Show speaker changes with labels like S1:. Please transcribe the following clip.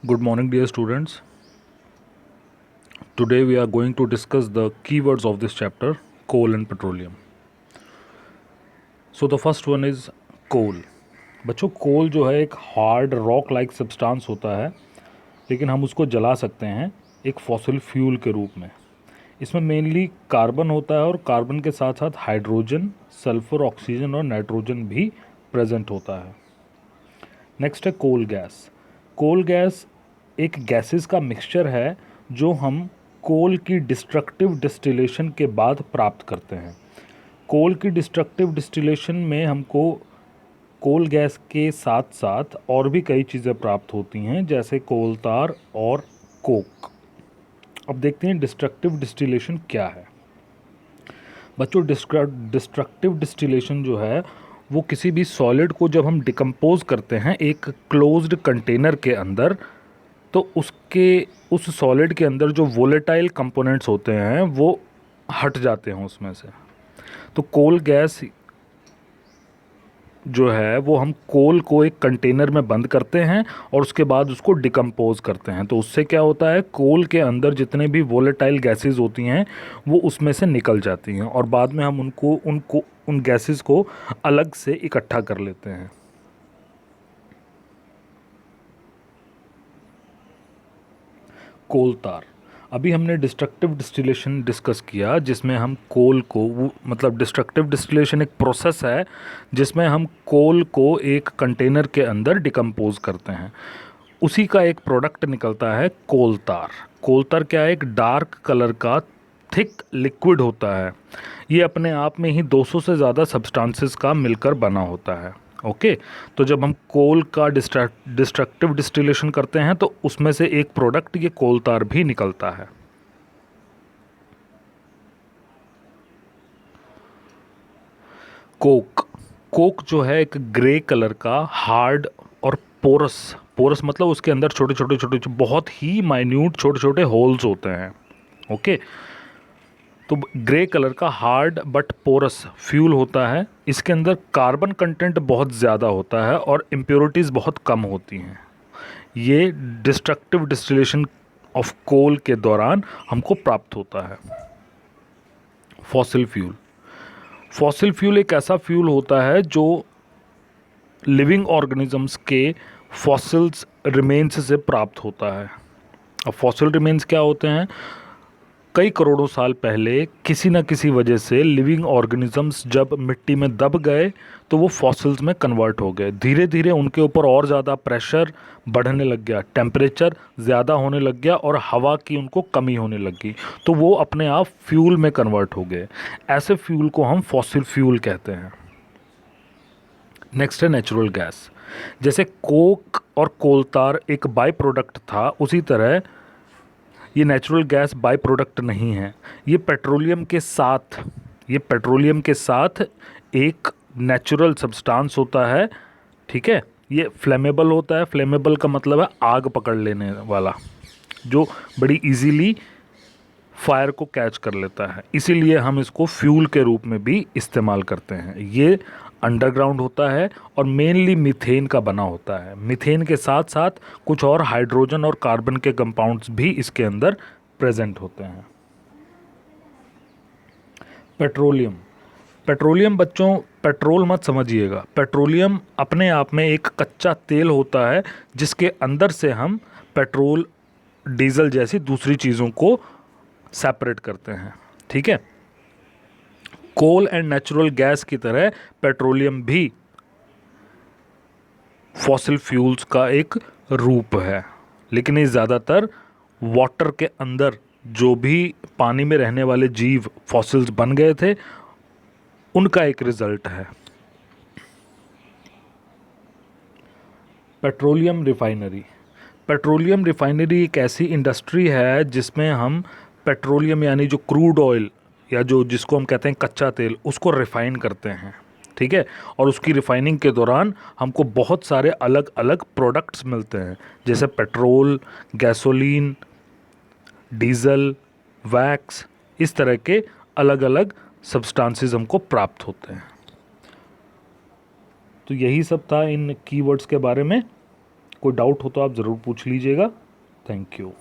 S1: Good morning, dear students. Today we are going to discuss the keywords of this chapter, coal and petroleum. So the first one is coal. बच्चों कोल जो है एक hard rock like substance होता है, लेकिन हम उसको जला सकते हैं एक फॉसिल फ्यूल के रूप में। इसमें मेनली कार्बन होता है और कार्बन के साथ साथ हाइड्रोजन, सल्फर, ऑक्सीजन और नाइट्रोजन भी प्रेजेंट होता है। नेक्स्ट है कोल गैस। कोल गैस एक गैसेस का मिक्सचर है जो हम कोल की डिस्ट्रक्टिव डिस्टिलेशन के बाद प्राप्त करते हैं। कोल की डिस्ट्रक्टिव डिस्टिलेशन में हमको कोल गैस के साथ साथ और भी कई चीज़ें प्राप्त होती हैं, जैसे कोल तार और कोक। अब देखते हैं डिस्ट्रक्टिव डिस्टिलेशन क्या है। बच्चों, डिस्ट्रक्टिव डिस्टिलेशन जो है वो किसी भी सॉलिड को जब हम डिकम्पोज करते हैं एक क्लोज्ड कंटेनर के अंदर, तो उस सॉलिड के अंदर जो वोलेटाइल कंपोनेंट्स होते हैं वो हट जाते हैं उसमें से। तो कोल गैस जो है वो हम कोल को एक कंटेनर में बंद करते हैं और उसके बाद उसको डिकम्पोज करते हैं। तो उससे क्या होता है, कोल के अंदर जितने भी वोलेटाइल गैसेस होती हैं वो उसमें से निकल जाती हैं और बाद में हम उन गैसेस को अलग से इकट्ठा कर लेते हैं। कोल तार। अभी हमने डिस्ट्रक्टिव डिस्टिलेशन डिस्कस किया, जिसमें हम कोल को मतलब डिस्ट्रक्टिव डिस्टिलेशन एक प्रोसेस है जिसमें हम कोल को एक कंटेनर के अंदर डिकम्पोज करते हैं। उसी का एक प्रोडक्ट निकलता है कोल तार। कोल तार क्या है, एक डार्क कलर का थिक लिक्विड होता है। ये अपने आप में ही 200 से ज़्यादा सब्सटेंसेस का मिलकर बना होता है। ओके, तो जब हम कोल का डिस्ट्रक्टिव डिस्टिलेशन करते हैं तो उसमें से एक प्रोडक्ट ये कोल तार भी निकलता है। कोक जो है एक ग्रे कलर का हार्ड और पोरस मतलब उसके अंदर छोटे छोटे बहुत ही माइन्यूट छोटे छोटे होल्स होते हैं। ओके, तो ग्रे कलर का हार्ड बट पोरस फ्यूल होता है। इसके अंदर कार्बन कंटेंट बहुत ज़्यादा होता है और इम्प्योरिटीज़ बहुत कम होती हैं। ये डिस्ट्रक्टिव डिस्टिलेशन ऑफ कोल के दौरान हमको प्राप्त होता है। फॉसिल फ्यूल एक ऐसा फ्यूल होता है जो लिविंग ऑर्गेनिजम्स के फॉसिल्स रिमेन्स से प्राप्त होता है। अब फॉसिल रिमेन्स क्या होते हैं, कई करोड़ों साल पहले किसी न किसी वजह से लिविंग ऑर्गेनिजम्स जब मिट्टी में दब गए तो वो फॉसिल्स में कन्वर्ट हो गए। धीरे धीरे उनके ऊपर और ज़्यादा प्रेशर बढ़ने लग गया, टेम्परेचर ज़्यादा होने लग गया और हवा की उनको कमी होने लगी, तो वो अपने आप फ्यूल में कन्वर्ट हो गए। ऐसे फ्यूल को हम फॉसिल फ्यूल कहते हैं। नेक्स्ट है नेचुरल गैस। जैसे कोक और कोल तार एक बाई प्रोडक्ट था, उसी तरह ये नेचुरल गैस बाई प्रोडक्ट नहीं है। ये पेट्रोलियम के साथ एक नेचुरल सब्सटेंस होता है। ठीक है, ये फ्लेमेबल होता है। फ्लेमेबल का मतलब है आग पकड़ लेने वाला, जो बड़ी इजीली फायर को कैच कर लेता है। इसीलिए हम इसको फ्यूल के रूप में भी इस्तेमाल करते हैं। ये अंडरग्राउंड होता है और मेनली मीथेन का बना होता है। मीथेन के साथ साथ कुछ और हाइड्रोजन और कार्बन के कंपाउंड्स भी इसके अंदर प्रेजेंट होते हैं। पेट्रोलियम बच्चों, पेट्रोल मत समझिएगा। पेट्रोलियम अपने आप में एक कच्चा तेल होता है जिसके अंदर से हम पेट्रोल, डीजल जैसी दूसरी चीज़ों को सेपरेट करते हैं। ठीक है, कोल एंड नेचुरल गैस की तरह पेट्रोलियम भी फॉसिल फ्यूल्स का एक रूप है, लेकिन ये ज़्यादातर वाटर के अंदर जो भी पानी में रहने वाले जीव फॉसिल्स बन गए थे उनका एक रिजल्ट है। पेट्रोलियम रिफाइनरी एक ऐसी इंडस्ट्री है जिसमें हम पेट्रोलियम यानी जो क्रूड ऑयल या जिसको हम कहते हैं कच्चा तेल, उसको रिफ़ाइन करते हैं। ठीक है, और उसकी रिफ़ाइनिंग के दौरान हमको बहुत सारे अलग अलग प्रोडक्ट्स मिलते हैं, जैसे पेट्रोल, गैसोलीन, डीज़ल, वैक्स, इस तरह के अलग अलग सब्सटेंसेस हमको प्राप्त होते हैं। तो यही सब था इन कीवर्ड्स के बारे में। कोई डाउट हो तो आप ज़रूर पूछ लीजिएगा। Thank you.